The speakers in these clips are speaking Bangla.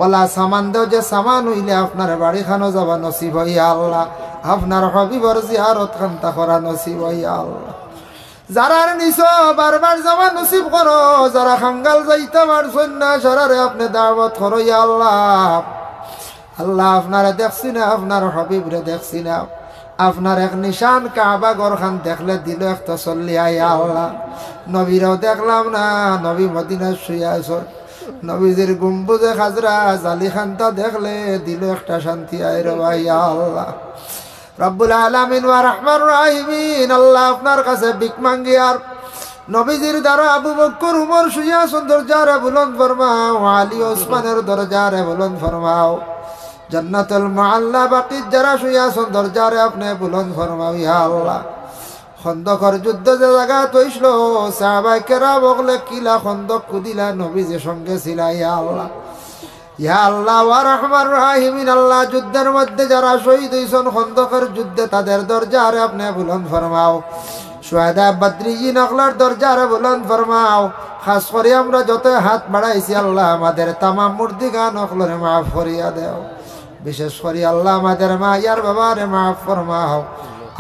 ওলা সামান দেও যে সামান হইলে আপনার বাড়ি খানো যাবা নসিব হইয়া আল্লাহ, আপনার হবিবর জিয়ারত খান্তা করা নসিব হইয়া আল্লাহ। যারার নিছ বারবার যাওয়া নসিব করো, যারা খাঙ্গাল যাইতে পারছেন না সারারে আপনি দাওয়াত করো ইয়া আল্লাহ। আল্লাহ আপনারা দেখছি না, আপনার হবিবরে দেখছি না, আপনার এক নিশান কাবা ঘর খান দেখলে দিল একটা চল্লি আয়া আল্লাহ। নবীরাও দেখলাম না, নবী মদিনায় শুয়ে আসর, নবীজির গম্বুজে খাজরা জালি খানটা দেখলে দিল একটা শান্তি আয় রে ভাইয়া আল্লাহ। রব্বুল আলামিন ওয়া রাহমার রাহিমিন, আল্লাহ আপনার কাছে ভিক মাঙ্গি আর নবীজির দ্বারা আবু বকর উমর শুয়ে আসন দরজারে বুলন্দ ফরমাও, আলী ওসমানের দরজারে বুলন্দ ফরমাও, জান্নাতুল মুআল্লা বাকির যারা শুয়ে আসন দরজারে আপনি বুলন্দ ফরমাও ইয়া আল্লাহ। খন্দকর যুদ্ধ যে জায়গা তৈছিল সাহাবায়ে কেরাম বলে কিলা খন্দক কুদিলা নবীজি সঙ্গে ছিল ইয়া আল্লাহ। ইয়া আল্লাহ ওয়া রাহমার রাহিমিন, আল্লাহ যুদ্ধের মধ্যে যারা শহীদ হইছেন খন্দকের যুদ্ধে তাদের দরজারে আপনি বুলন্দ ফরমাও, শুহাদা বদরিয়িন আকলার দরজারে বুলন্দ ফরমাও। খাস করে আমরা যত হাত বাড়াইছি আল্লাহ আমাদের তামাম মুর্দিগান আকলরে মাফ করিয়া দেও, বিশেষ করে আল্লাহ আমাদের মা ইয়ার বাবারে মাফ ফরমাও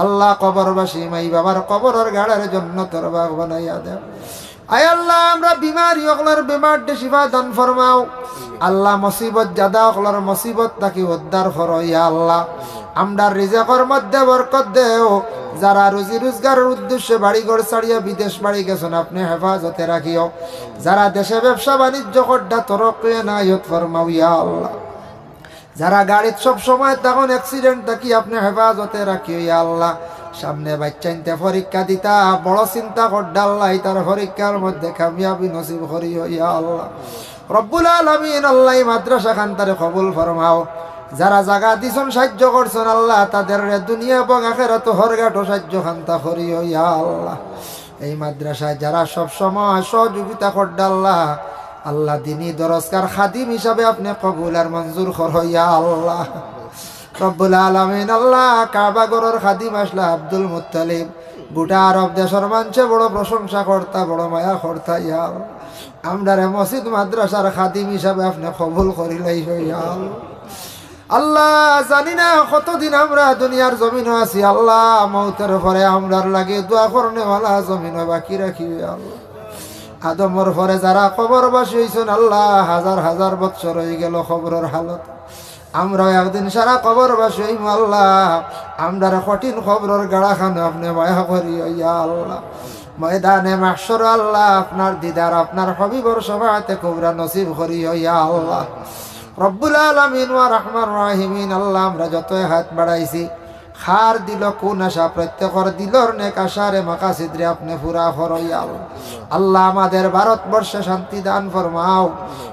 আল্লাহ। কবরবাসী মাই বাবার কবরের গাড়ার জন্য তোর বাগ বানাইয়া দেও। আয় আল্লাহ আমরা বিমারি অকলার বিমার শিফা দান ফরমাও আল্লাহ। মুসিবত জাদা অকলার মুসিবত তাকে উদ্ধার করো ইয়া আল্লাহ। আমরা রিজিকের মধ্যে বরকত দেও, যারা রুজি রোজগারের উদ্দেশ্যে বাড়িঘর ছাড়িয়া বিদেশ বাড়ি গেছেন আপনি হেফাজতে রাখিও, যারা দেশে ব্যবসা বাণিজ্য করডা তরক্কি নায়ত ফরমাও ইয়া আল্লাহ। যারা গাড়ির সব সময় তখন অ্যাক্সিডেন্ট থাকি আপনি হেফাজতে রাখিও ইয়া আল্লাহ। সামনে বাচ্চাইনতে পরীক্ষা দিতা বড় চিন্তা করডা আল্লাহ, তার পরীক্ষার মধ্যে কামিয়াবি নসিব করিও ইয়া আল্লাহ। রব্বুল আলামিন আল্লাহ মাদ্রাসা খানতারে কবুল ফরমাও, যারা জায়গা দিছেন সাহায্য করছেন আল্লাহ তাদের দুনিয়া এবং আখিরাত হরগাটো সাহায্য খান্তা করিও ইয়া আল্লাহ। এই মাদ্রাসায় যারা সব সময় সহযোগিতা করডা আল্লাহ, আল্লাহ দিনী দরজকার খাদিম হিসাবে আপনি কবুল আর মঞ্জুর করো ইয়া আল্লাহ। রব্বুল আলামিন আল্লাহ কাবা ঘরের খাদিম আসলা আব্দুল মুত্তালিব গোটা আরব দেশের মানুষে বড় প্রশংসা করতা, বড় মায়া করতা ইয়া আল্লাহ। আমরারে মসজিদ মাদ্রাসার খাদিম হিসাবে আপনি কবুল করিলাই ইয়া আল্লাহ। আল্লাহ জানি না কতদিন আমরা দুনিয়ার জমিন আছি আল্লাহ, মৌতের পরে আমরার লাগে দোয়া করনেওয়ালা জমিন বাকি রাখি আল্লাহ। আদমর পরে যারা কবরবাসী হয়েছেন আল্লাহ হাজার হাজার বছর হয়ে গেল কবরের হালত, আমরা একদিন সারা কবরবাসী হইম আল্লাহ। আমরা কঠিন কবরের গাড়া খান আপনি মায়া করি ইয়া আল্লাহ। ময়দানে মাহশর আল্লাহ আপনার দিদার আপনার হবিবর সভাতে কুবরা নসিব করি ইয়া আল্লাহ। রব্বুল আলামিন ওয়া রাহমার রাহিমিন আল্লাহ আমরা যত হাত বাড়াইছি খার দিল কোন আশা প্রত্যেকর দিলর নেক আশারে মাকাসিদরে আপনি পুরা করো ইয়া আল্লাহ। আল্লাহ আমাদের ভারতবর্ষে শান্তি দান ফরমাও,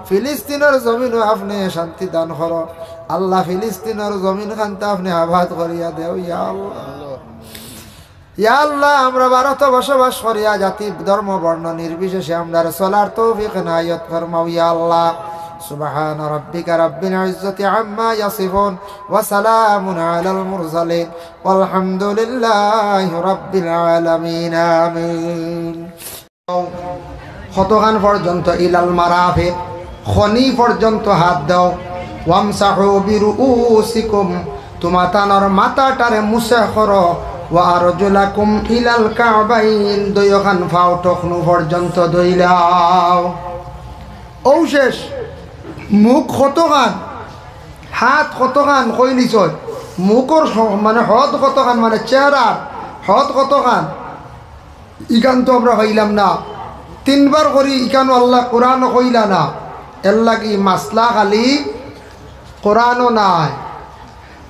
ফিলিস্তিনের জমিনও আপনি শান্তি দান করো আল্লাহ। ফিলিস্তিনের জমিন খানতে আপনি আবাদ করিয়া দেও ইয়া আল্লাহ। ইয়া আল্লাহ আমরা ভারতে বসবাস করিয়া জাতি ধর্ম বর্ণ নির্বিশেষে আমরা চলার তৌফিক নায়ত ফরমাও ইয়া আল্লাহ। سبحان ربك رب العزة عما يصفون وسلام على المرسلين والحمد لله رب العالمين آمين। কতখান পর্যন্ত ইলাল মারাফিক খনি পর্যন্ত হাত দাও। ওয়ামসাহু বিরুউসিকুম তোমাতানর মাথাটারে মুছে করো। ওয়া আরজুলাকুম ইলাল কাবাইন দুইখান পাও টখনু পর্যন্ত ধুইলাও। ও শেষ মুখ কতখান হাত কতখান কই নিছয়, মুখর মানে হদ কতখান মানে চেহারা হদ কতখান ইকান তো আমরা হইলাম না। তিনবার করি ইকানো আল্লাহ কোরআন কইলা না, এর লাগি মাসলা খালি কোরআনও নাই।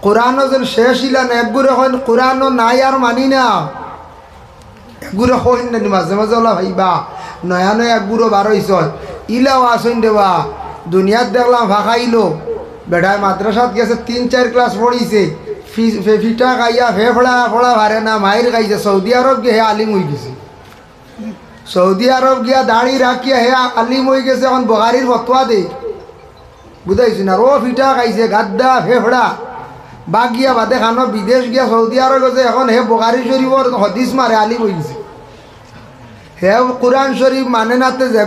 কোরআনও যেন শেষ ইলা না একগুড়ে হইন কোরআনও নাই আর মানি না একগুড়ে হইন না মাঝে মাঝে ওলা ভাইবা নয়া নয়া একগুড়ো বার হইছ ইলাও আসইন দেবা। দুনিয়াত দেখলাম ভাষাইলো বেড়ায় মাদ্রাসাত গেছে 3-4 ক্লাস পড়িছে, ফিটা খাইয়া ফেফড়া ফড়া ভারে না মায়ের খাইছে। সৌদি আরব গিয়ে হে আলিম হয়ে গেছে, সৌদি আরব গিয়া দাড়ি রাখিয়া হে আলিম হয়ে গেছে। এখন বগারির ফতোয়া দে বুঝাইছি না, ও ফিটা খাইছে গাদ্দা ফেফড়া বাগিয়া বাদে খানো বিদেশ গিয়া সৌদি আরব গেছে। এখন হে বগারি শরীফর হদিস মারে আলিম হয়ে গেছে। হে কোরআন শরীফ মানে নাতে যে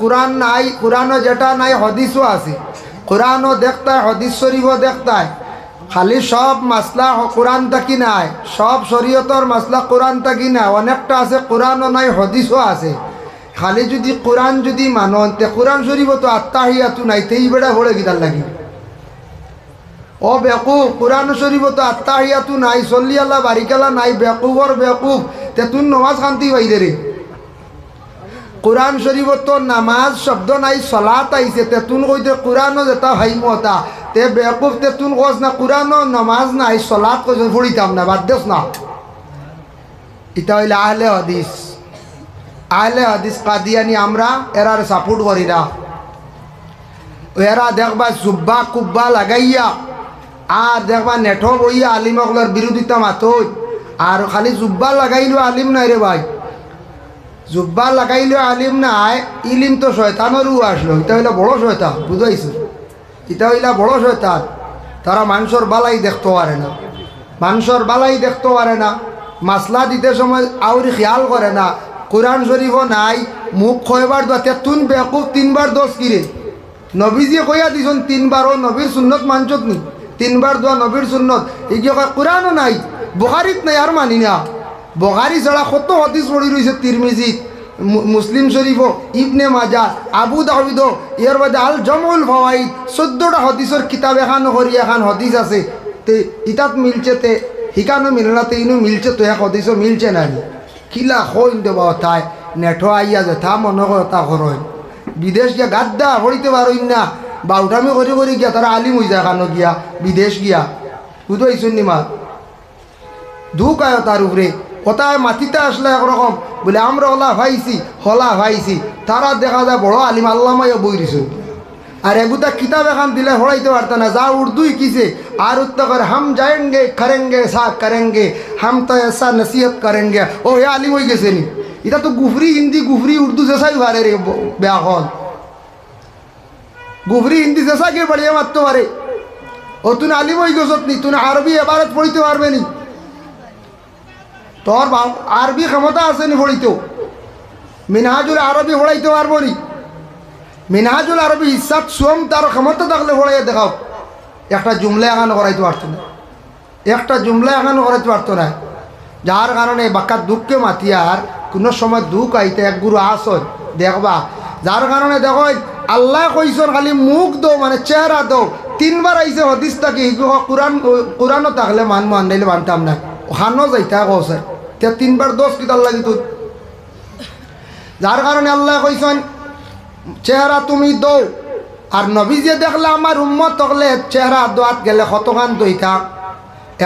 কোরআন নাই, কোরআনও যেটা নাই হদিসও আছে। কোরআনও দেখতায়, হদিস শরীফও দেখতায়। খালি সব মাসলা কোরআন থাকি নাই, সব শরীয়তর মাসলা কোরআন থাকি না, অনেকটা আছে কোরআনও নাই হদিসও আছে। খালি যদি কোরআন যদি মানন তে কোরআন শরীফও তো আত্মাহিয়াতু নাই, তেই বেড়া ভরে গিতার লাগি ও বেকুফ। কোরআন শরীফও তো আত্মাহিয়াতু নাই, সল্লি আল্লাহ বারিকাল্লাহ নাই, বেকুফর বেকুফ। তে তুই নমাজ খান্তি বাইদে রে। কোরআন শরীফত তো নামাজ শব্দ নাই, সলাত আইছে। তে তুন কইতে কোরআনও যেটা হাইমতা, তে বেকুফ তে তুন কস না কোরআনও নামাজ নাই সলাত কইস পড়িতাম না, বাদ দেস না। এটা হইলে আহলে হাদিস। আহলে হাদিস কাদিয়ানি আমরা এরার সাপোর্ট করি না। এরা দেখবা জুব্বা কুব্বা লাগাইয়া আর দেখবা নেঠো বইয়া আলিমকলের বিরোধিতা মাতই। আর খালি জুব্বা লাগাইলো আলিম নাই রে ভাই, জুব্বা লাগাইলো আলিম নাই, ইলিম তো শয়তানেরও আসলো। এটা হইলে বড় শয়তান, বুঝাইছো? এটা হইলা বড় শয়তান। তারা মানুষের বালাই দেখতে পারে না, মানুষের বালাই দেখতে পারে না, মাসলা দিতে সময় আউরি খেয়াল করে না। কোরআন শরীফও নাই, মুখ কয়বার দোয়া তুন বেকুফ 3 বার দোষ কিরে। নবীজি কইয়া দিছন 3 বার, ও নবীর সুন্নত মানছত নি? 3 বার দোয়া নবীর সুন্নত। এগিয়ে কয় কোরআনও নাই, বুখারিত নাই, আর মানি না। বুখারি ছাড়া কত হাদিস পড়ি রয়েছে, তিরমিজি, মুসলিম শরীফও, ইবনে মাজা, আবু দাউদ, এর বাদে আল জামউল ফাওয়াইদ, 14টা হাদিসের কিতাব এখান করি এখান হাদিস আছে। তে ইতাত মিলছে, তে হিকানো মিলে না, তে ইনু মিলছে, তো এক হাদিসও মিলছে না। কিলা হইন দেবা তাই নেঠো আইয়া যে থা মনে করে তা করয়। বিদেশ গিয়া গাদ্দা হরিতে পারইন না, বাউটামি করি করি গিয়া তারা আলিম হয়ে যায় খানো গিয়া, বিদেশ গিয়া। বুঝতে পারছেন নি মা? দুঃখ আয় তার উপরে। কোথায় মাটিতে আসলে একরকম বলে আমরা হলা ভাইছি, তারা দেখা যায় বড় আলিম আল্লামাইয়া বই দিছে। আর এগুতা কিতাব এখান দিলে হড়াইতে পারত না, যা উর্দু কিছে আর উত্তর করে হাম যায়েঙ্গে করেঙ্গে সাফ করেঙ্গে, হাম তো এসা নসিহত করেঙ্গে। ও হে আলিম হয়ে গেছে নি? এটা তো গুফরি হিন্দি গুফরি উর্দু জেসাই পারে রে ব্যাকরণ, গুফরি হিন্দি জেসা কে বাড়িয়ে মারতে পারে। ও তুই আলিম হয়ে গেছত নি? তুই আরবি এবারত পড়িতে পারবে নি? তোর আরবি ক্ষমতা আছে নি পড়িতেও? মিনহাজুল আরবি পড়াইতে পারবো নি? মিনহাজুল আরবি ইসাদ সোম তার ক্ষমতা থাকলে পড়াইয়া দেখাও। একটা জুমলা এখানে করাইতে পারতো না, একটা জুমলা এখানে করাইতে পারতো না। যার কারণে বাক্কা দুঃখকে মাতিয়ার কোনো সময় দুঃখ আইতে এক গুরু আসন দেখবা। যার কারণে দেখো আল্লাহ কইসন খালি মুখ দো মানে চেহারা দো। 3 বার আইসে হদিস থাকি কোরআনও থাকলে মানবো, আনলে মানতাম না। ওখানো যাইতা কৌছে তে 3 বার দোষ কিতার লাগি তুই। যার কারণে আল্লাহ কইসন চেহারা তুমি দো। আর নবী যে দেখলে আমার উম্মত তকলে চেহারা দোয়াত গেলে কতখান দইতা,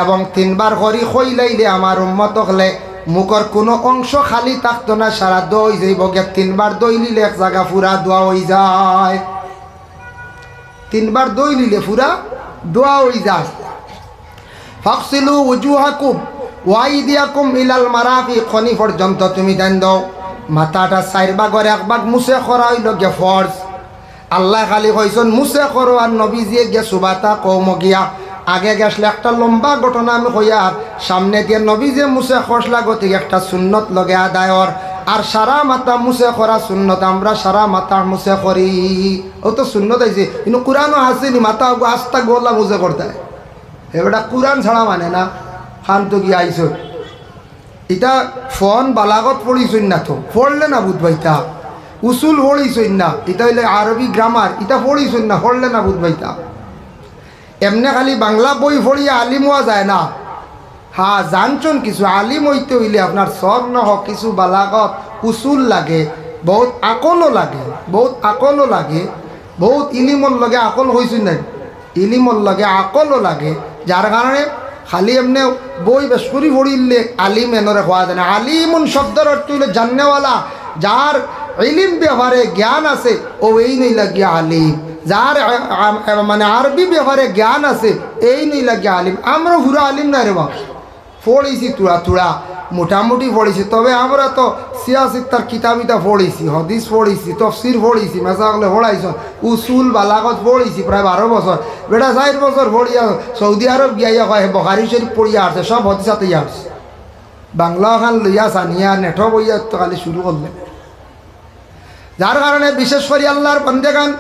এবং 3 বার করি কইলাইলে আমার উম্মত তকলে মুখর কোনো অংশ খালি থাকতো না, সারা দই যাইব গে। 3 বার দই লিলে এক জায়গা পুরা দোয়া হয়ে যায়। 3 বার দই লিলে পুরা দোয়া হয়ে যায়। ফাকসিলু উজুহাকুম ওয়াইদিয়াকুম ইলাল মারাফিক, খনি পর্যন্ত তুমি দেন দাও। মাথাটা 4 ভাগের 1 ভাগ মুছে করা হইল গে ফরজ। আল্লাহ খালি কইসন মুছে করো, আর নবীজিয়ে গে সুবাতা কৌম গিয়া আগে গেছলে একটা লম্বা ঘটনা আমি কইয়ার সামনে দিয়ে নবীজে মুছে খসলা গতিকে একটা সুন্নত লগে আদায়র। আর সারা মাথা মুছে করা সুন্নত, আমরা সারা মাথা মুছে করি, ও তো সুন্নত আইছে। কিন্তু কোরআনও আসেনি মাথা আস্তা গোলা মুছে করতে, এবারটা কোরআন ছাড়া মানে না। খান তো গিয়ে আইস এটা ফোন বালাগত পড়িছই না, তো পড়লে না বুধবাইতা। উসুল পড়িছই না, এটা হইলে আরবি গ্রামার, এটা পড়িছই না, পড়লে না বুধবাইতা। এমনি খালি বাংলা বই পড়িয়া আলিম হওয়া যায় না। হ্যাঁ জানছন কিছু আলিম হইতে হইলে আপনার সব নহ কিছু বালাগত উসুল লাগে, বহুত আকলও লাগে, বহুত আকলও লাগে, বহুত ইলিমর লগে আকল হয়েছে না, ইলিমর লগে আকলও লাগে। যার কারণে খালি এমনি বই বেশ করি পড়িলে আলিম এনরে হওয়া যায় না। আলিমুন শব্দের অর্থ হইলে জাননেওয়ালা, যার ইলিম ব্যাপারে জ্ঞান আছে ও এই নই লাগিয়া আলিম। যার মানে আরবি ব্যাপারে জ্ঞান আছে এই নই লাগিয়া আলিম। আমরা হুরা আলিম না রে বা, পড়েছি তুড়া তুড়া মোটামুটি পড়েছি। তবে আমরা তো সিয়াসিত্তার কিতাবিতা পড়েছি, হদিস পড়েছি, তফসির পড়েছি, মেসাগলে পড়াইছ, উসুল বালাগত পড়েছি প্রায় 12 বছর। বেটা 4 বছর পড়িয়া সৌদি আরব গিয়া কয় বুখারী শরীফ পড়িয়া আসছে, সব হদিসাতে আসছে। বাংলা খান লইয়া সানিয়া নেঠো বইয়া তো খালি শুরু করলে। যার কারণে বিশেষ করে আল্লাহর বান্দেগান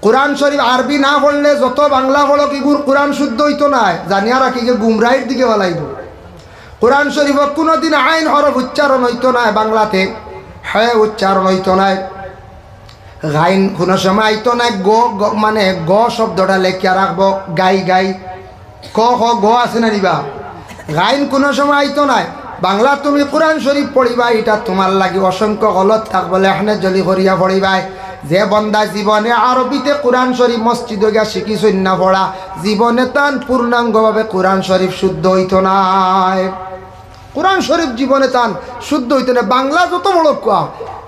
কোরআন শরীফ আরবি না পড়লে যত বাংলা পড়ো কি কোরআন শুদ্ধ হইতো না, জানিয়া রাখি যে গুমরাহির দিকে বলাইব। কোরআন শরীফ কোনোদিন আইন হরফ উচ্চারণ হইতো না বাংলাতে, হ্যাঁ উচ্চারণ হইতো না, গাইন কোনো সময় আইতো না, মানে গ শব্দটা লেখিয়া রাখবো, গাই গাই ক খ গ আছে না নিবা, গাইন কোনো সময় আইতো না। বাংলা তুমি কোরআন শরীফ পড়িবা, এটা তোমার লাগি অসংখ্য গলত থাকবো, লেখনে জলি করিয়া পড়িবাই। যে বন্দা জীবনে আরবিতে কোরআন শরীফ মসজিদে গিয়া শিখিছই না পড়া, জীবনে তান পূর্ণাঙ্গভাবে কোরআন শরীফ শুদ্ধ হইতো নাই। কোরআন শরীফ জীবনে তান শুদ্ধ হইতো না। বাংলা যত বড় কোয়া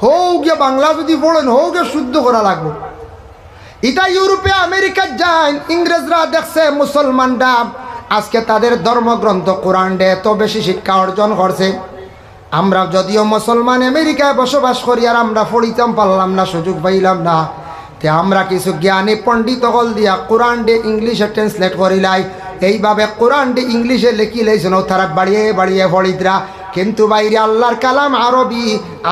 হোক গিয়ে বাংলা যদি পড়েন হোক গিয়ে শুদ্ধ করা লাগবে। এটা ইউরোপে আমেরিকা যায়, ইংরেজরা দেখছে মুসলমানরা আজকে তাদের ধর্মগ্রন্থ কোরআন ডে এত বেশি শিক্ষা অর্জন করছে। আমরা যদিও মুসলমান আমেরিকায় বসবাস করি আর আমরা পড়িতাম পারলাম না, সুযোগ পাইলাম না, তে আমরা কিছু জ্ঞানী পণ্ডিত হল দিয়া কোরআন ডে ইংলিশে ট্রান্সলেট করিলাই। এইভাবে কোরআন ডে ইংলিশে লিখি লাইছেন, তারা বাড়িয়ে বাড়িয়ে পড়িতরা। কিন্তু বাইরে আল্লাহর কালাম আরবি,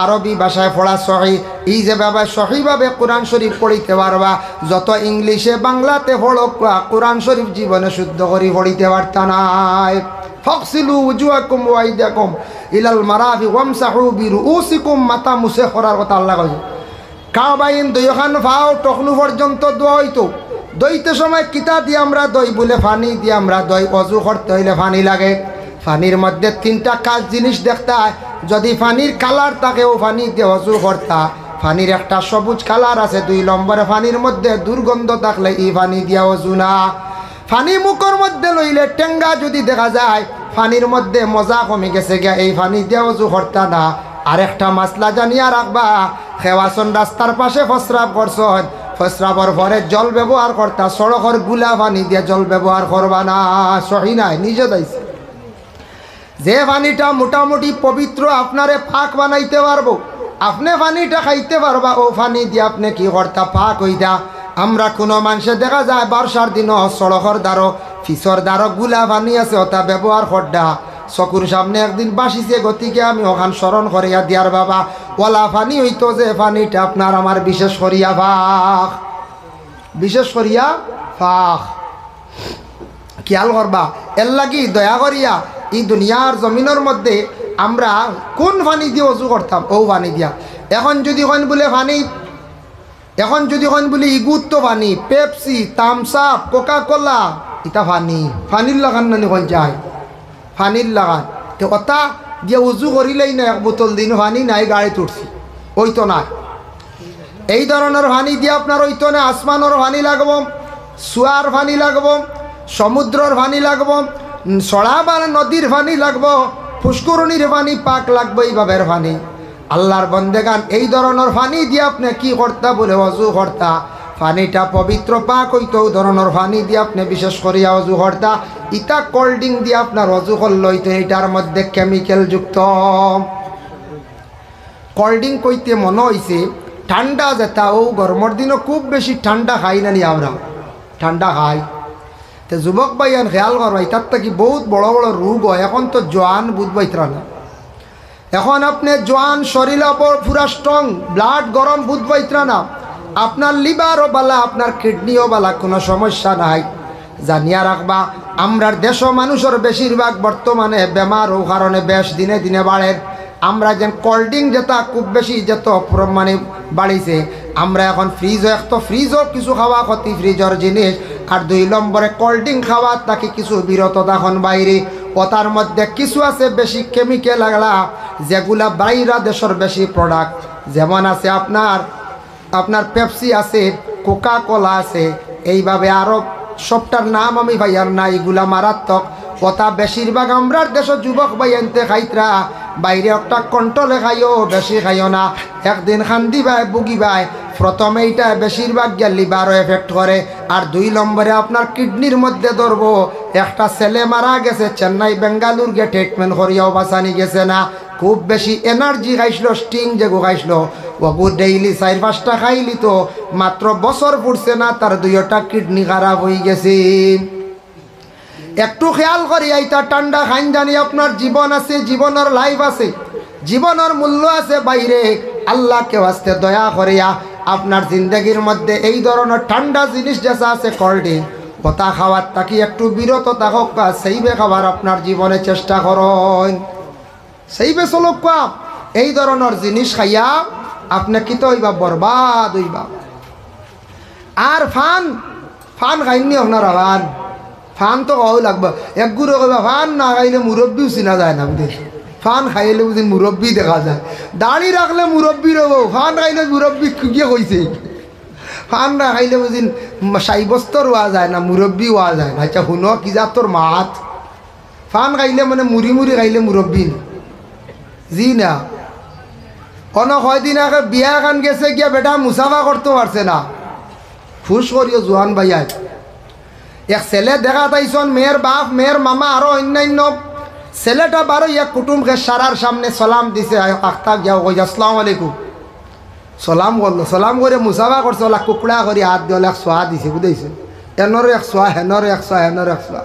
আরবি ভাষায় পড়া সহি। এই যে বাবা সহিভাবে কোরআন শরীফ পড়িতে পারবা, যত ইংলিশে বাংলাতে পড়ক কোরআন শরীফ জীবনে শুদ্ধ করে পড়িতে পারতা নাই। ফাগসিলু উজুহাকুম ওয়া আইদিয়াকুম ইলাল মারাফি ওয়ামসাহু বিরুউসিকুম, মাথা মুছে করার কথা আল্লাহ কইছে। কাবাইন দুইখান ফাও টকনু পর্যন্ত দোয়া হইতো। দইতে সময় কিতা দিয়ে আমরা দই বলে পানি দিয়ে আমরা দই, অজু করতে হইলে পানি লাগে। পানির মধ্যে তিনটা কাজ জিনিস দেখতে হয়, যদি পানির কালার থাকে ও পানি দিয়ে অজু করতা। পানির একটা সবুজ কালার আছে, 2 নম্বরে পানির মধ্যে দুর্গন্ধ থাকলে এই পানি দিয়া অজু না। পানি মুখের মধ্যে লইলে টেঙ্গা যদি দেখা যায়, পানির মধ্যে মজা কমে গেছে গিয়া, এই পানি দিয়ে অজু করতা না। আরেকটা মাসলা জানিয়া রাখবা, খেওয়াছন রাস্তার পাশে প্রস্রাব করছন, প্রস্রাবর পরে জল ব্যবহার করতা, সড়কের গুলা পানি দিয়ে জল ব্যবহার করবা না, সহি নাই, নিজে দাইছে। যে পানিটা মোটামুটি পবিত্র আপনারে পাক বানাইতে পারবো, আপনি পানিটা খাইতে পারবা, ও পানি দিয়ে আপনি কি করতা পাক হইতা। আমরা কোনো মানুষে দেখা যায় বর্ষার দিন সড়কের দ্বারো ফিসর দ্বারো গুলা পানি আছে, ওটা ব্যবহার করডা। চকুর সামনে একদিন বাসিছে, গতিকে আমি ওখান স্মরণ করিয়া দিয়ার বাবা ওলা পানি হইতো, যে পানিটা আপনার আমার বিশেষ করিয়া ফাঁক, বিশেষ করিয়া ফাঁক খেয়াল করবা। এর লাগি দয়া করিয়া এই দুনিয়ার জমিনের মধ্যে আমরা কোন পানি দিয়ে অজু করতাম, ও পানি দিয়া। এখন যদি কন বলে পানি, এখন যদি কন বলে ইগুত্ত পানি, Pepsi, Thums Up, Coca Cola, এটা পানি, পানির লাগান নানি কন যায়, পানির লাগান। তো ওটা দিয়ে উজু করিলেই না, এক বোতল দিন পানি নাই গাড়ি তুলছি, ওই তো না। এই ধরনের পানি দিয়ে আপনার ওই তো না, আসমানের পানি লাগবো, সুয়ার পানি লাগবো, সমুদ্রের পানি লাগবো, সড়াবার নদীর পানি লাগবো, পুষ্করণীর পানি পাক লাগবে, এইভাবের পানি। আল্লাহর বন্দেগান এই ধরনের পানি দিয়ে আপনি কি করতা বলে অজু করতা, পানিটা পবিত্র পাক হইতো, ধরনের পানি দিয়ে আপনি বিশেষ করিয়া অজু করতা। ইটা কোল্ড ড্রিঙ্ক দিয়ে আপনার অজু করল হইতো, এটার মধ্যে কেমিক্যাল যুক্ত। কোল্ড ড্রিঙ্ক কইতে মনে হয়েছে ঠান্ডা যেটা, ও গরমের দিনও খুব বেশি ঠান্ডা খাই না নি আমরা, ঠান্ডা খাই। তো যুবক ভাইয়ান খেয়াল করবা, এটার থেকে বহুত বড় বড় রোগ হয়। এখন তো জোয়ান বুঝবাইতরা না, এখন আপনি জোয়ান শরীর পুরা স্ট্রং, ব্লাড গরম বুঝবাইতরা না, আপনার লিভারও বালা, আপনার কিডনিও বালা, কোনো সমস্যা নাই। জানিয়া রাখবা, আমরার দেশ মানুষের বেশিরভাগ বর্তমানে বেমার ও কারণে বেশ দিনে দিনে বাড়ে। আমরা যেন কোল্ড ড্রিঙ্ক যেটা খুব বেশি যেত মানে বাড়িছে, আমরা এখন ফ্রিজও, এক তো ফ্রিজও কিছু খাওয়া ক্ষতি, ফ্রিজের জিনিস, আর 2 নম্বরে কোল্ড ড্রিঙ্ক খাওয়া তাকে কিছু বিরত তখন বাইরে। ওটার মধ্যে কিছু আছে বেশি কেমিক্যাল লাগলা, যেগুলা বাইরা দেশের বেশি প্রোডাক্ট, যেমন আছে আপনার পেপসি আছে, কোকা কোলা আছে, এইভাবে আরও সবটার নাম আমি ভাইয়ার না, এগুলা মারাত্মক। কথা বেশিরভাগ আমরার দেশের যুবক ভাই আনতে খাইতরা, বাইরে একটা কন্ট্রোলে খাইও, বেশি খাইও না। একদিন খান্দি ভাই বুগি ভাই, প্রথমে এইটা বেশিরভাগ গিয়ে লিভারও এফেক্ট করে, আর 2 নম্বরে আপনার কিডনির মধ্যে ধরবো। একটা ছেলে মারা গেছে চেন্নাই বেঙ্গালুর গিয়ে ট্রিটমেন্ট করিয়াও বাঁচানি গেছে না, খুব বেশি এনার্জি খাইছিল, স্টিং যেগু খাইছিল, ওগু ডেইলি 4-5টা খাইলি তো মাত্র বছর পড়ছে না, তার 2টা কিডনি খারাপ হয়ে গেছে। একটু খেয়াল করি, এইটা ঠান্ডা খাইন জানি আপনার জীবন আছে, জীবনের লাইফ আছে, জীবনের মূল্য আছে বাইরে। আল্লাহকে আস্তে দয়া করিয়া আপনার জিন্দগির মধ্যে এই ধরনের ঠান্ডা জিনিস যেসা আছে কোল্ড ড্রিঙ্ক ওটা খাওয়ার তাকি একটু বিরত থাকুক, সেইবে খাবার আপনার জীবনে চেষ্টা করুন, সেইবে চলুক। এই ধরনের জিনিস খাইয়া আপনি কি তো হইবা, বরবাদ হইবা। আর ফান ফান খাইনি আপনারা, ফান ফান তো খাওয়াই লাগবে। এক গুঁড়ো কইবা ফান না খাইলে মুরব্বীও চিনা যায় না বুঝে। ফান খাইলে বুঝি মুরব্বী দেখা যায়, দাড়ি রাখলে মুরব্বী রব, ফান খাইলে মুরব্বী গিয়ে কইছে। ফান না খাইলে বুঝি সাইবস্তর হওয়া যায় না, মুরব্বী হওয়া যায় না। আচ্ছা শুনো কি যা তোর মাত, ফান খাইলে মানে মুড়ি মুড়ি খাইলে মুরব্বী জি না। কোনো কয়দিন আগে বিয়া খান গেছে গিয়া বেটা মুসাফা করতে পারছে না, ফুস করিও জোয়ান ভাইয়া। এক ছেলে দেখা তাইছন, মেয়ের বাপ মেয়ের মামা আরো অন্যান্য ছেলেটা বারো এক কুটুমকে সারার সামনে সালাম দিছে, আখতাব যাও কই আসসালামু আলাইকুম, সালাম করলো, সালাম করে মুসাফা করছে, ওলা কুকড়া করে হাত দিয়ে এক সোয়া দিছে বুঝেছে, এনর এক সোয়া হেনর এক সোয়া হেনর এক সোয়া।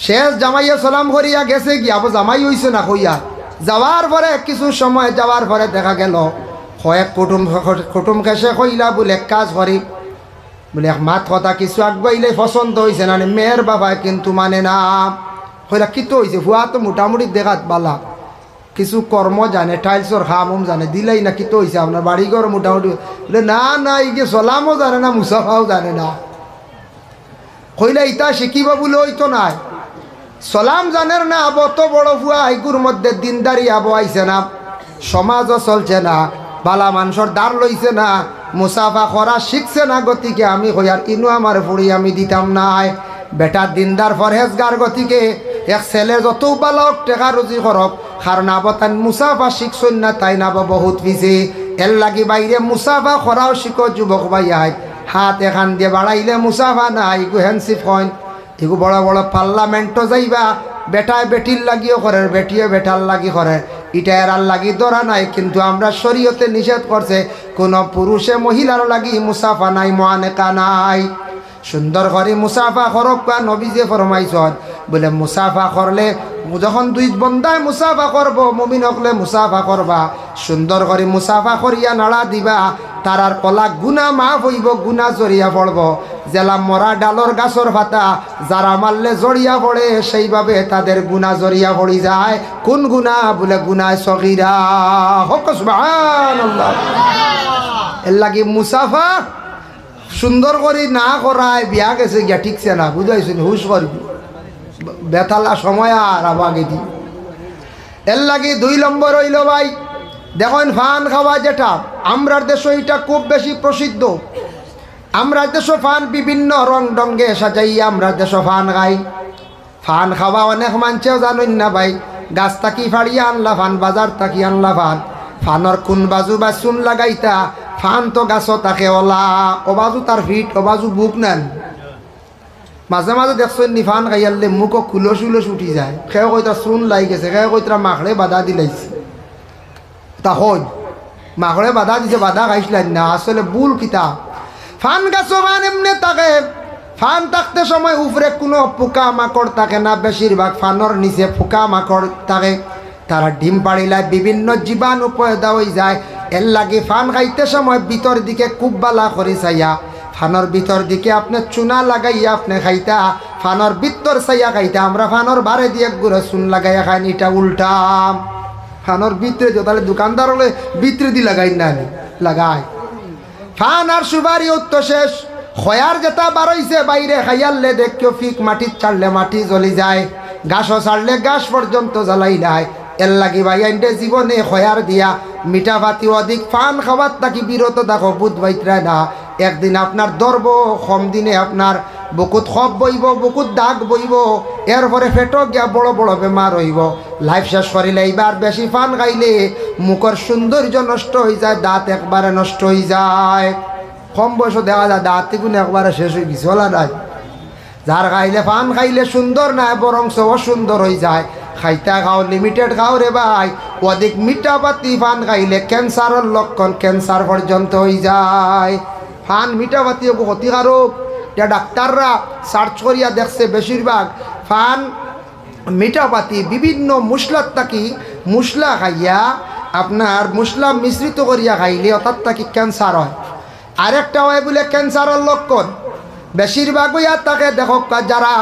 শেষ জামাইয়া সালাম করিয়া গেছে গিয়া, আবার জামাই হইছে না কইয়া যাওয়ার পরে কিছু সময় যাওয়ার পরে দেখা গেল কয়েক কুটুমকে সে কইলা বলে কাজ করি বলে এক মাত কথা কিছু আগবাইলে পছন্দ হয়েছে না, মেয়ের বাবা কিন্তু মানে না। কইলা কি তো হয়েছে, ভুয়া তো মোটামুটি দেখাত বালা, কিছু কর্ম জানে, টাইলসর খামম জানে, দিলাই না কি তো হয়েছে আপনার বাড়িঘর মোটামুটি। বলে না না এই যে সলামও জানে না, মুসাফাও জানে না। কইলা ইতা শিখিব বলে ওই তো নাই, সলাম জানের না, অত বড় ভুয়া আইগুর মধ্যে দিনদারি আবো আইছে না, সমাজও চলছে না, বালা মানুষের দ্বার লইছে না, মুসাফা করা শিখছে না, গতিকে আমি কইয়ার ইনু আমার ফুড়ি আমি দিতাম নাই। বেটা দিনদার ফরহেজগার গতিকে এক ছেলে যত বালক টেকা রুজি করক, কারণ আবো তাই মুসাফা শিখছই না, তাই না বহুত পিছে। এর লাগি বাইরে মুসাফা করাও শিখো যুবক ভাইয়াই, হাত এখান দিয়ে বাড়াইলে মুসাফা না, এগু হ্যান্ডশিপ হয়, এগু বড় বড় পার্লামেন্টও যাইবা, বেটায় বেটির লাগিও করে, বেটিয়ে বেটার লাগি করে, এটা এরার লাগি ধরা নাই। কিন্তু আমরা শরীয়তে নিষেধ করছে কোন পুরুষে মহিলার লাগি মুসাফা নাই, মুআনেকা নাই। সুন্দর করে মুসাফা করক, নবীজি ফরমাইছেন বলে মুসাফা করলে যখন দুই বন্দায় মুসাফা করব, মুমিন হকলে মুসাফা করবা, সুন্দর করে মুসাফা করিয়া নাড়া দিবা, তারার কলা গুনা মাফ হইব, গুনা জড়িয়া পড়ব। জেলা মরা ডালর গাছর পাতা যারা মারলে জড়িয়া পড়ে, সেইভাবে তাদের গুনা জড়িয়া পড়ি যায়। কোন গুনা বলে গুনায় সগীরা। হক সুবহানাল্লাহ। এর লাগি মুসাফা সুন্দর করে না করায় বিয়া গেছে গিয়া ঠিকছে না, বুঝাইছেন, হুশ করবি বেতালা সময় আর আবাগে দি। এর লাগে 2 নম্বর হইল ভাই, দেখেন ফান খাওয়া যেটা আমরার দেশে এটা খুব বেশি প্রসিদ্ধ। আমরা দেশ ফান বিভিন্ন রং ডঙ্গে সাজাইয়া আমরা দেশ ফান খাই। ফান খাওয়া অনেক মানুষেও জানেন না ভাই, গাছ তাকি ফাড়িয়া আনলা ফান, বাজার তাকি আনলা ফান, ফানর কোন বাজু বা চুন লাগাইতা, ফান তো গাছ তাকে ওলা, ও বাজু তার ফিট, ও বাজু বুক নেন। মাঝে মাঝে দেখছেন নি ফান খাইয়ালে মুখ খুলস উলস উঠি যায়, খেয়ে কইতা চুন লাই গেছে, খেয়ে কইতা মাখড়ে বাধা দিলাইছে, তা হই মাখড়ে বাধা দিছে, বাধা খাইছিলেন না, আসলে ভুল কিতা। ফান গাছ ফান এমনি থাকে, ফান থাকতে সময় উপরে কোনো পোকা মাকড় থাকে না, বেশিরভাগ ফানর নিচে পোকা মাকড় থাকে, তারা ডিম পাড়িলায় বিভিন্ন জীবাণু পয়দা হয়ে যায়। এর লাগে ফান খাইতে সময় ভিতর দিকে খুব বালা করে চাইয়া, ফানর ভিতর দিকে আপনি চুনা লাগাইয়া আপনি খাইতা, ফানর ভিতর চাইয়া খাইতা। আমরা ফানর বারে দিয়ে গুঁড়ো চুন লাগাইয়া খাই, এটা উল্টাম। ফানর ভিতরে তাহলে দোকানদার হলে ভিতরে দিয়ে লাগাই না, লাগাই। ফান আর সুবারি উত্তর শেষ, খয়ার যেটা বারইছে বাইরে খাইয়ালে দেখিও ফিক মাটির ছাড়লে মাটি জ্বলি যায়, গাছও ছাড়লে গাছ পর্যন্ত জ্বালাই নাই। এর লাগি ভাই আইনটে জীবনে খয়ার দিয়া মিঠা ভাতি অধিক ফান খাবার তাকি বিরত দেখো, বুধ বাইত্রায় না। একদিন আপনার ধরব, কম দিনে আপনার বুকুত খব বইব, বুকুত দাগ বইব, এরপরে ফেটক গিয়া বড় বড় বেমার হইব। লাইফ শেষ করিলে এইবার বেশি ফান খাইলে মুখের সৌন্দর্য নষ্ট হয়ে যায়, দাঁত একবারে নষ্ট হয়ে যায়। কম বয়স দেখা যায় দাঁত গুণ একবারে শেষ হয়ে গেছে, ওলা নাই। যার খাইলে ফান খাইলে সুন্দর না, বরং অসুন্দর হয়ে যায়। খাইতা খাও, লিমিটেড খাও রে ভাই, অধিক মিঠা পাতি ফান খাইলে ক্যান্সারের লক্ষণ, ক্যান্সার পর্যন্ত হয়ে যায়। ফান মিঠা পাতি ক্ষতিকারক, এটা ডাক্তাররা সার্চ করিয়া দেখছে, বেশিরভাগ ফান মিঠা পাতি বিভিন্ন মশলার থাকি মশলা খাইয়া আপনার মুসলাম মিশ্রিত করিয়া খাইলে অর্থাৎ তাকে ক্যান্সার হয়। আরেকটা হয় বলে ক্যান্সারের লক্ষণ। বেশিরভাগই আর তাকে দেখো যারা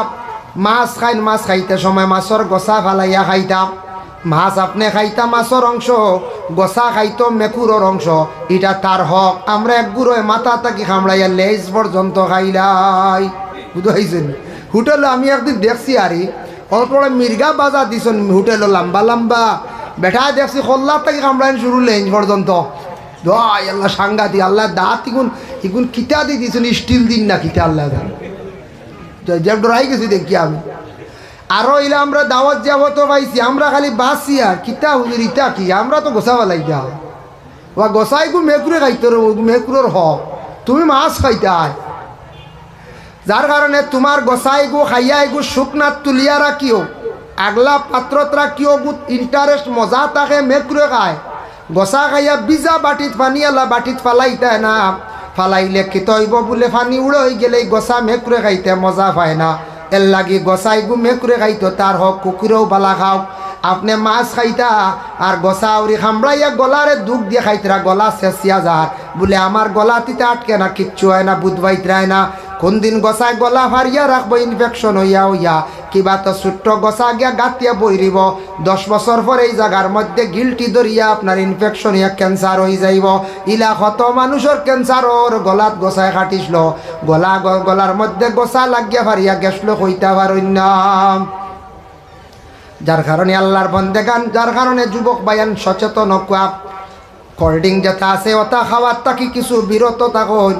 মাছ খাইন, মাছ খাইতে সময় মাছের গোসা ফালাইয়া খাইতাম, মাছ আপনি খাইতা মাছের অংশ, গোসা খাইতো মেকুরের অংশ, এটা তার হক। আমরা এক গুঁড়োয় মাথা তাকে খামড়াইয়া লেজ পর্যন্ত খাইলাই, বুঝাইছেন। হোটেলে আমি একদিন দেখছি আরে অল্প মির্গা বাজা দিছেন হোটেল লম্বা লম্বা বেটা দেখছি খোল্লা তাকে কামড়াইন শুরু লেঞ্জ পর্যন্ত। দয় আল্লাহ সাংঘাতিক, আল্লাহ দাঁত ইগুন কিতা দিয়ে দিয়েছেন, স্টিল দিন না কিতা আল্লাহ যে ডরাই গেছি দেখি আমি। আরো এলে আমরা দাওয়াত যাব তো পাইছি, আমরা খালি বাসি আর কিতা হুজুর ইটা কি, আমরা তো গোসা বেলাই যা বা গোসাই গু মেকুরে খাইতে মেকুরের হক, তুমি মাছ খাইতে আয়। যার কারণে তোমার গোসাই গু খাইয়া গু শুকনাত তুলিয়া রাখিও, আগলা পাত্রত রাখিও, গুত ইন্টারেস্ট মজা থাকে মেকুরে খায়। গোসা খাইয়া বিজা বাটিত পানি আলা বাটিত ফালাইতে না, ফালাইলে কিত হইব বলে পানি উড়ে হয়ে গেলে গোসা মেকুরে খাইতে মজা পায় না। এর লাগি গোসাই গু মেকুরে খাইতো তার হক, কুকুরেও বালা খাও। আপনি মাছ খাইতা আর গোসা উড়ি খামড়াইয়া গলারে দুঃখ দিয়ে খাইতরা, গলা শেষিয়া যার বলে আমার গলা তিতে আটকে না, কিচ্ছু হয় না, বুধবাইতরায় না। কোন দিন গোসায় গলা ফারিয়া রাখবো ইনফেকশন হইয়া হইয়া, কিবা তো ছোট্ট গোসা গিয়া গাতিয়া বইরিব, 10 বছর পরে এই জায়গার মধ্যে গিলটি ধরিয়া আপনার ইনফেকশন হইয়া ক্যান্সার হয়ে যাইব। ইলা কত মানুষের ক্যান্সার ওর গলাত গোসায় কাটিছিল, গলার মধ্যে গোসা লাগিয়া ফারিয়া গেছলো হইতে পারেন না। যার কারণে আল্লাহর বন্দেগান, যার কারণে যুবক বায়ান সচেতন হওয়া, কোল্ড ড্রিঙ্ক যেটা আছে ওটা খাওয়ার তাকে কিছু বিরত থাকুন।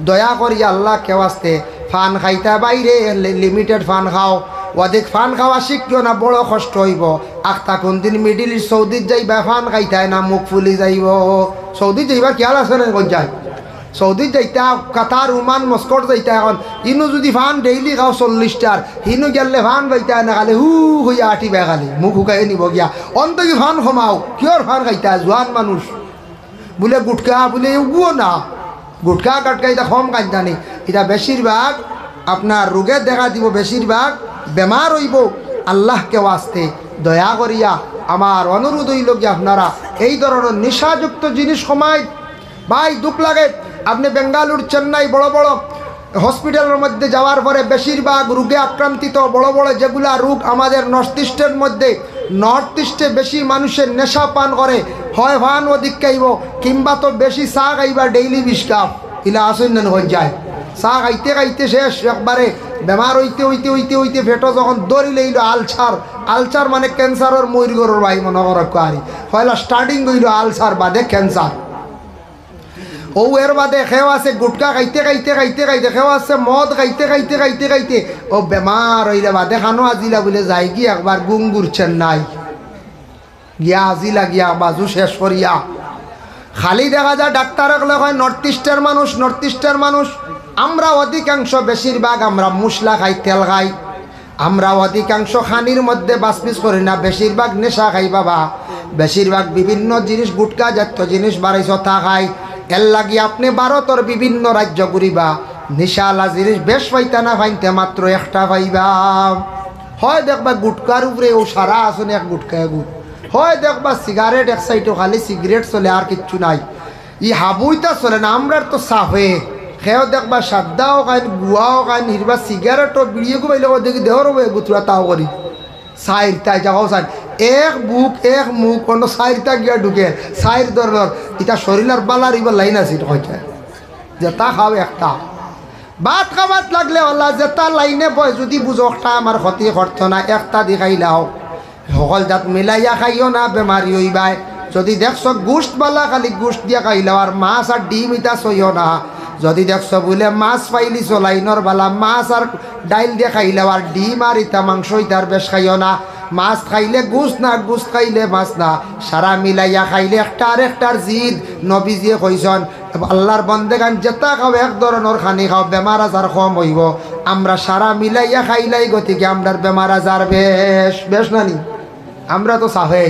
দয়া করি আল্লাহ কেউ আসতে ফান খাইতে বাইরে লিমিটেড ফান খাও, অধিক ফান খাওয়া শিখিও না, বড় কষ্ট হইব। আখতা কোন দিন মিডিল ইস্ট সৌদিত যাইবা ফান খাইতায় না, মুখ ফুলি যাইব। সৌদিত যাইবা খেয়াল আছে না কোন যায়, সৌদিত যাইতা কাতার উমান মস্কট যাইতা, এখন ইনু যদি ফান ডেইলি খাও 40টার, হিনু গেলে ফান বাইতা না খালি হু হইয়া আটিবা, খালি মুখ শুকাই নিব গিয়া। অন্ত কি ফান কমাও, কিয়র ফান খাইতা জোয়ান মানুষ বলে গুটকা বলে উগুও না, গুটকা কাটকা এটা কম কাঁদানি, এটা বেশিরভাগ আপনার রোগে দেখা দিব, বেশিরভাগ বেমার হইব। আল্লাহকে আসতে দয়া করিয়া আমার অনুরোধ হইল কি আপনারা এই ধরনের নেশাযুক্ত জিনিস কমাই। ভাই দুঃখ লাগে, আপনি বেঙ্গালুর চেন্নাই বড় বড় হসপিটালের মধ্যে যাওয়ার পরে বেশিরভাগ রোগে আক্রান্তিত বড় বড় যেগুলা রোগ আমাদের নর্থ ইস্টের মধ্যে, নর্থ ইস্টে বেশি মানুষের নেশা পান করে, হয় ভান অধিক খাইব কিংবা তো বেশি চা খাইবা, ডেইলি 20 কাপ ইলা আসেন হয়ে যায়। চা খাইতে খাইতে শেষ একবারে বেমার হইতে হইতে হইতে হইতে ফেটো যখন দৌড়ি লইল আলসার, আলসার মানে ক্যান্সারের ময়ূরগরর ভাই মনে করি হয়লা স্টার্টিং হইল আলসার বাদে ক্যান্সার। ও এর বাদে খেও আছে গুটকা খাইতে খাইতে খাইতে খাইতে, খেও আছে মদ খাইতে খাইতে খাইতে খাইতে, ও বেমার হইলে বাদে খানো আজিলা বলে যাই কি একবার গুঙ্গুর চেন্নাই গিয়া আজিলা গিয়া বাজু শেষ করিয়া। খালি দেখা যায় ডাক্তারক হয় নর্থ ইস্টের মানুষ, নর্থ ইস্টের মানুষ আমরা অধিকাংশ বেশিরভাগ আমরা মশলা খাই, তেল খাই, আমরা অধিকাংশ খানির মধ্যে বাসপিস করি না, বেশিরভাগ নেশা খাই বাবা, বেশিরভাগ বিভিন্ন জিনিস গুটকা জাতীয় জিনিস বাড়াইছ তা খাই। এর লাগি আপনি ভারতের বিভিন্ন রাজ্য ঘুরিবা, নেশালা জিনিস বেশ পাইতা না, পাইতে মাত্র একটা পাইবা। হয় দেখবা গুটকার উপরে ও সারা আসনে এক গুটকা গুট, হয় দেখবা সিগারেট এক সাইডও খালি সিগারেট চলে আর কিচ্ছু নাই, ই হাবুইতা চলে না। আমরার তো সাফে খেয়েও দেখবা সাদ্দাও খাইন, গুয়াও খাইন, হিরবা সিগারেটও বিড়িয়ে গুবাইলে দেখি দেহর গুতুরা তাও করি সাইরটাই যাও চাই এক বুক এক মুখ অন্য সাইরটা গিয়া ঢুকে সাইর ধরনের এটা শরীরের বালার ইবার লাইন আছে কয়টা যেটা খাও একটা ভাত খাবার লাগলে আল্লাহ যেটা লাইনে বয় যদি বুঝকটা আমার ক্ষতি করতো না, একটা দি খাইলাও সকল জাত মিলাইয়া খাইও না, বেমারি হইবাই। যদি দেখছ গোষ্ঠ বালা খালি গোষ্ঠ দিয়া খাইলাও, আর মাছ আর ডিম ইটা চইও না। যদি দেখছ বলে মাছ পাইলিছ লাইনর বালা, মাছ আর ডাইল দিয়ে খাইলাও, আর ডিম আর ইটা মাংস ইটার বেশ খাইও না। মাছ খাইলে গুছ না, গুছ খাইলে মাছ না, সারা মিলাইয়া খাইলে একটা আর একটার জিদ। নবীজিয়ে কইসন আল্লাহর বন্দেগান যেটা খাও এক ধরনের খানি খাও, বেমার আজার কম হইব। আমরা সারা মিলাইয়া খাইলাই গতিকে আমরার বেমার আজার বেশ বেশ নানি। আমরা তো সাহে,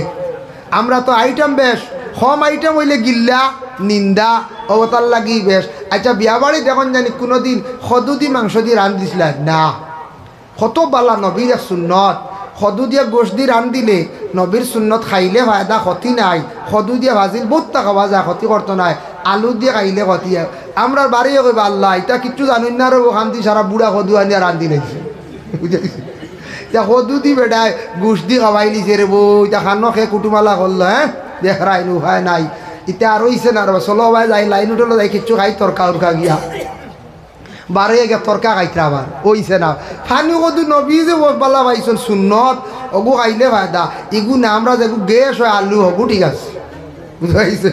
আমরা তো আইটেম বেশ কম, আইটেম হইলে গিল্লা নিন্দা অবতার লাগি বেশ। আচ্ছা বিয়া বাড়ি দেখুন জানি কোনোদিন সদু দি মাংস দিয়ে রান দিছিল না, কত বালা নবীর এক সুন্নত। সদু দিয়ে গোশ দি রান দিলে নবীর সুন্নত খাইলে ফায়দা ক্ষতি নাই, সদু দিয়ে ভাজিল বহুতটা খাওয়া যায়, ক্ষতি করতো নাই, আলু দিয়ে খাইলে ক্ষতি হয়। আমরা বাড়িও কইবা আল্লাহ এটা কিচ্ছু জানুন না রব শান্তি সারা বুড়া সদু আনিয়া রান্ধি লাগছে, বুঝাইছে। এতিয়া সদু দি বেটাই গুছ দি খাওয়াই লিছে রে বউ, এতিয়া খানো খে কুটুমালা করলো, হ্যাঁ দেখ রাইন উপায় নাই। এতিয়া আর হইছে না রব চলো ভাই যাই লাইন উঠলো যাই কিচ্ছু খাই তরকা উরকা গিয়া বারে গে তরকা খাইতে আবার ওইছে না। ফানি কদু নবী যে বলা পাইছেন সুন্নত অগু খাইলে ফায়দা, এগু না আমরা যেগু গ্যাস হয় আলু হগু ঠিক আছে, বুঝাইছে।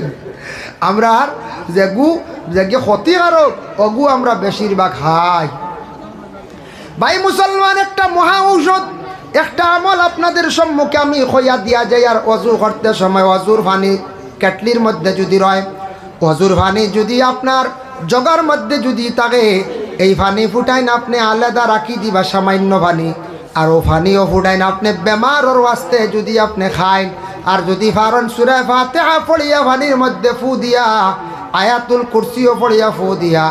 আমরা আর যেগু যেগে ক্ষতিকারক অগু আমরা বেশিরভাগ খাই। ভাই মুসলমান, একটা মহা ঔষধ, একটা আমল আপনাদের সম্মুখে আমি খইয়া দিয়া যাই। আর অজু করতে সময় অজুর পানি কেটলির মধ্যে যদি রয়, অজুর পানি যদি আপনার জগার মধ্যে যদি থাকে, এই পানি ফুটাইন আপনি আলাদা রাখি দিবা সামান্য পানি, আর ও পানিও ফুটাইন আপনি বেমারর ওয়াস্তে যদি আপনি খাইন। আর যদি ফারন সূরা ফাতিহা পড়িয়া পানির মধ্যে ফু দিয়া, আয়াতুল কুরসিও পড়িয়া ফু দিয়া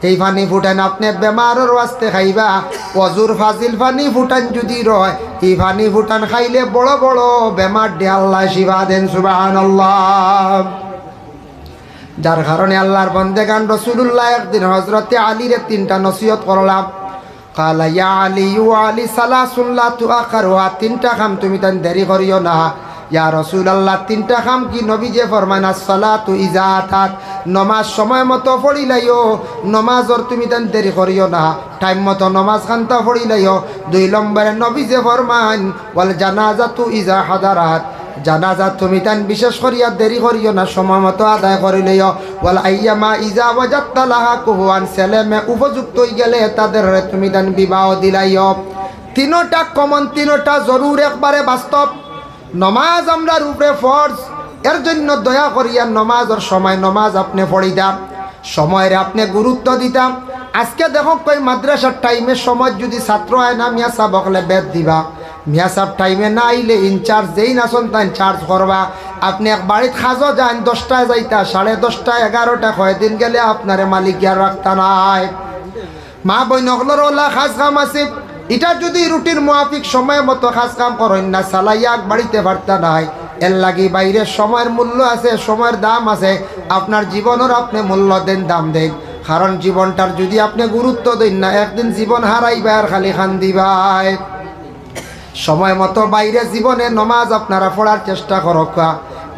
এই পানি ফুটাইন আপনি বেমারর ওয়াস্তে খাইবা। অজুর ফাজিল পানি ফুটান যদি রয়, এই পানি ফুটান খাইলে বড় বড় বেমার দে আল্লাহ শিফা দেন, সুবহানাল্লাহ। যার কারণে আল্লাহর বন্দেগান রাসূলুল্লাহ একদিন হযরতে আলীর তিনটা নসিহত করলাম। কালা ইয়া আলী ওয়া আলী সালাসুন লা তুআখারুহা, তিনটা কাম তুমি তান দেরি করিও না। ইয়া রাসূলুল্লাহ তিনটা কাম কি? নবী যে ফরমান as-সালাতু ইযা আতাত, নমাজ সময় মতো পড়িলাইও, নমাজর তুমি তান দেরি করিও না, টাইম মতো নমাজ খানতা পড়িলাইও। 2 নম্বরে নবী যে ফরমান ওয়াল জানাজাতু ইযা হাদারাত, জানাজা তুমি তান বিশেষ করিয়া দেরি করিও না, সময় মতো আদায় করিলেও। ওয়াল আইয়ামা ইজা ওয়াজাত্তা লাহা কুহুয়ান, ছেলে মেয়ে উপযুক্ত হয়ে গেলে তাদের তুমি তান বিবাহ দিলাইও। তিনোটা কমন, তিনোটা জরুর, একবারে বাস্তব। নমাজ আমরার উপরে ফরজ, এর জন্য দয়া করিয়া নমাজের সময় নমাজ আপনি পড়িতাম, সময়ের আপনি গুরুত্ব দিতাম। আজকে দেখো কই মাদ্রাসার টাইমে সময় যদি ছাত্র হয় না, মিয়া সাহেব বকলে বেদ দিবা, মিয়া সাহেব টাইমে না আইলে ইনচার্জ যেই না সন্তান চার্জ করবা। আপনি এক বাড়িত খাজো যান 10টায় যাইতা, 10:30 11টা কয়দিন গেলে আপনারে মালিক আর রাখতা নাই। মা বইনগলর ওলা খাস কাম আছে, এটা যদি রুটিন মুআফিক সময় মতো খাস কাম করেন না, চালাইয়া বাড়িতে পারতা নাই। এর লাগি বাইরে সময়ের মূল্য আছে, সময়ের দাম আছে। আপনার জীবনের আপনি মূল্য দেন, দাম দেন, কারণ জীবনটার যদি আপনি গুরুত্ব দেন না, একদিন জীবন হারাইবা আর খালি খান দিবাই। সময় মতো বাইরে জীবনে নমাজ আপনারা পড়ার চেষ্টা করক।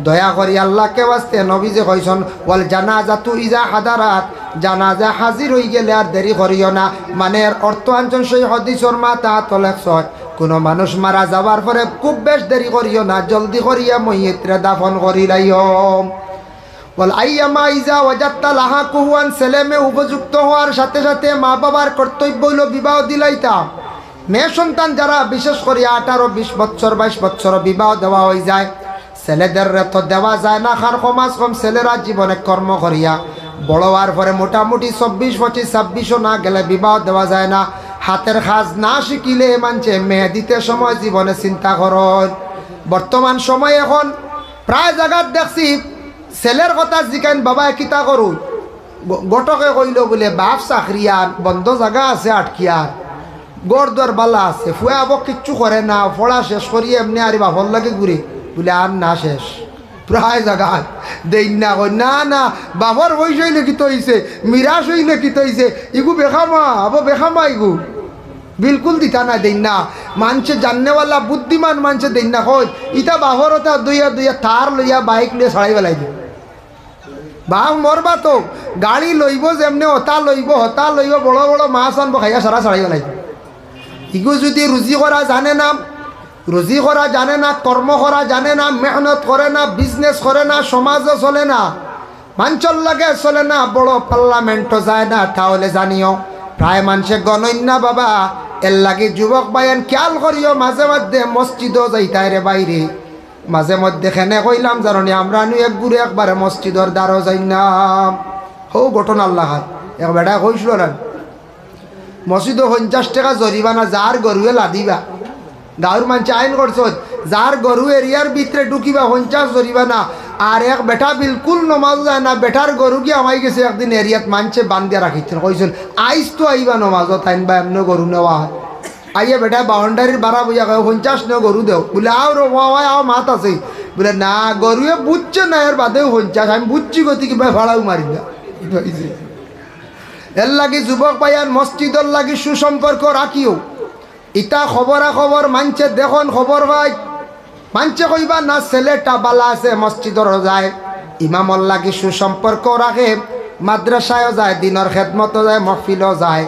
দয়া করি আল্লাহকে বাস্তে নবী যে কইছেন ওয়াল জানাজাতু ইজা হাদারাত, জানাজা হাজির হয়ে গেলে আর দেরি করিও না। মানে অর্থ আনছেন সেই হাদিসের মাথা তলেক ছয়, কোনো মানুষ মারা যাবার পরে খুব বেশ দেরি করিও না, জলদি করিয়া মইয়িতরে দাফন করিলাইও। বল আইয়ামা ইজা ওয়াজাত্তা লাহা কুহুয়ান, ছেলে মেয়ে উপযুক্ত হওয়ার সাথে সাথে মা বাবার কর্তব্য হইল বিবাহ দিলাইতাম। মেয়ে সন্তান যারা বিশেষ করে 18, 20 বছর 22 বছর বিবাহ দেওয়া হয়ে যায়, ছেলেদের তো দেওয়া যায় না। কার কমাস কম ছেলেরা জীবনে কর্ম করিয়া বড় হওয়ার পরে মোটামুটি 24, 25, 26 না গেলে বিবাহ দেওয়া যায় না। হাতের কাজ না শিখিলে মানছে মেয়ে দিতে সময় জীবনে চিন্তা করেন। বর্তমান সময় এখন প্রায় জায়গাত দেখছি ছেলের কথা জিকাইন বাবা কিতা করুন, গটকে কইল বলে বাপ চাকরিয়ান, বন্ধ জায়গা আছে আটকিয়ার, গড় দর বালা আছে, ফুয়া আবক কিচ্ছু করে না, পড়া শেষ করি এমনি আর বাপর লাগে ঘুরে বলে আর না শেষ। প্রায় জায়গা দেই না, কই না না বাপর বয়স হইলে কিত হইছে, মিরাজ হইলে কিত হইছে, ইগু বেখামা আবো বেখামা, ইগু বিলকুল দিতা না, দেই না। মানছে জাননেওয়ালা বুদ্ধিমান মানছে দেই না, কই ইটা বাপর ওটা দুইয়া দুইয়া তার লইয়া বাইক নিয়ে ছাড়াই বেলাই দিব। বাপ মরবা তো গাড়ি লইব, যেমনি হতা লইব, হতা লইব, বড় বড় মাছ আনবো, খাইয়া সারা ছাড়াই বেলাই দিব। ইগু যদি রুজি করা জানে না, রুজি করা জানে না, কর্ম করা জানে না, মেহনত করে না, বিজনেস করে না, সমাজও চলে না, মাঞ্চল লাগে চলে না, বড় পার্লামেন্টও যায় না, তাহলে জানিও প্রায় মানুষে গণন্য বাবা। এর লাগে যুবক বাইন খেয়াল করিও, মাঝে মধ্যে মসজিদও যাইতাই রে বাইরে, মাঝে মধ্যে খেনে কইলাম জানি আমরা নু এক ঘুরে একবারে মসজিদর দ্বারও যাই না। হো ঘটনা আল্লাহ এক বেটা কইছিল না, মসজিদও 50 টাকা জরিমানা, যার গরুয়ে লাদিবা। গাঁর মানুষ আইন করছ, যার গরু এরিয়ার ভিতরে ঢুকিবা 50 জরিমানা। আর এক বেটা বিলকুল নমাজ যায় না, বেটার গরু কি আমাই গেছে একদিন এরিয়াত মানছে বান্ধিয়া রাখিছেন, কইছেন আইস তো আইবা নমাজত আইনবা, এমনি গরু নেওয়া হয়। আইয়া বেটা বাউন্ডারির বাড়া বুঝা কয় 50 নে গরু দেও বলে আও রে আও মাত আছে বলে না গরুয়ে বুঝছে না এর বাদেও 50 আমি বুঝছি গতি কিবা ভাড়াও মারি না এর লাগি যুবক ভাইয়ান মসজিদর লাগি সুসম্পর্ক রাখিও ইটা খবর মানছে দেখুন খবর ভাই মানছে কইবা না ছেলেটা বালা আছে মসজিদর যায় ইমামর লাগি সুসম্পর্ক রাখে মাদ্রাসায়ও যায় দিনের খেদমতও যায় মহফিলও যায়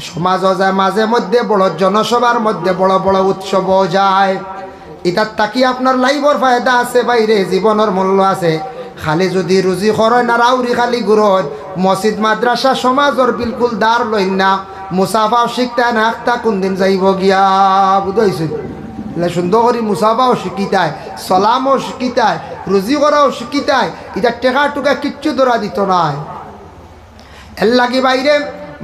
সমাজও যায় মাঝে মধ্যে বড় জনসভার মধ্যে বড় বড় উৎসবও যায় এটার তাকি আপনার লাইফর ফায়দা আছে বাইরে জীবনের মূল্য আছে খালি যদি রুজি খরয় না রাউরি খালি গুরত মসজিদ মাদ্রাসা সমাজর বিলকুল দার লইন না মুসাফাও শিখতে না একটা কোনদিন যাইব গিয়া বুঝাইছে সুন্দর করে মুসাফাও শিখিতায় সলামও শিখিতায় রুজি করাও শিখিতায় এটা টেকা টুকা কিচ্ছু ধরা দিত নাই এর লাগি বাইরে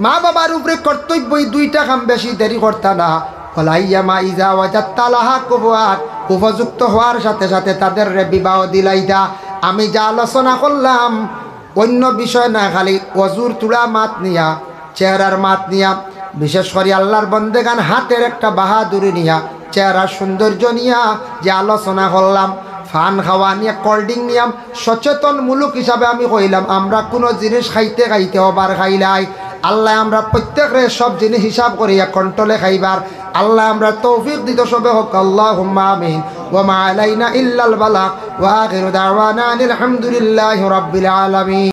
মা বাবার উপরে কর্তব্যই দুইটা কাম বেশি দেরি করতা না ফলাইয়ামা ইজা ওয়াজাত্তালাহা কুবুয়াত উপযুক্ত হওয়ার সাথে সাথে তাদের বিবাহ দিলাইতা আমি যা আলোচনা করলাম অন্য বিষয় না খালি অজুর তুলা মাত নিয়া চেহারার মাত নিয়া বিশেষ করে আল্লাহর বন্দেগান হাতের একটা বাহাদুরি নিয়া চেহারার সৌন্দর্য নিয়া যে আলোচনা করলাম ফান খাওয়া নিয়ে কোল্ড ড্রিঙ্ক নিয়াম সচেতন মূলক হিসাবে আমি কইলাম আমরা কোনো জিনিস খাইতে খাইতে ওবার খাইলাই আল্লাহ আমরা প্রত্যেকের সব জিনিস হিসাব করিয়া কন্ট্রোলে খাইবার আল্লাহ আমরা তৌফিক দিত সবে হোক আল্লাহুম্মা আমিন ওয়া মা আলাইনা ইল্লাল বালাগ ওয়া আখিরু দাওয়ানা আলহামদুলিল্লাহি রাব্বিল আলামিন।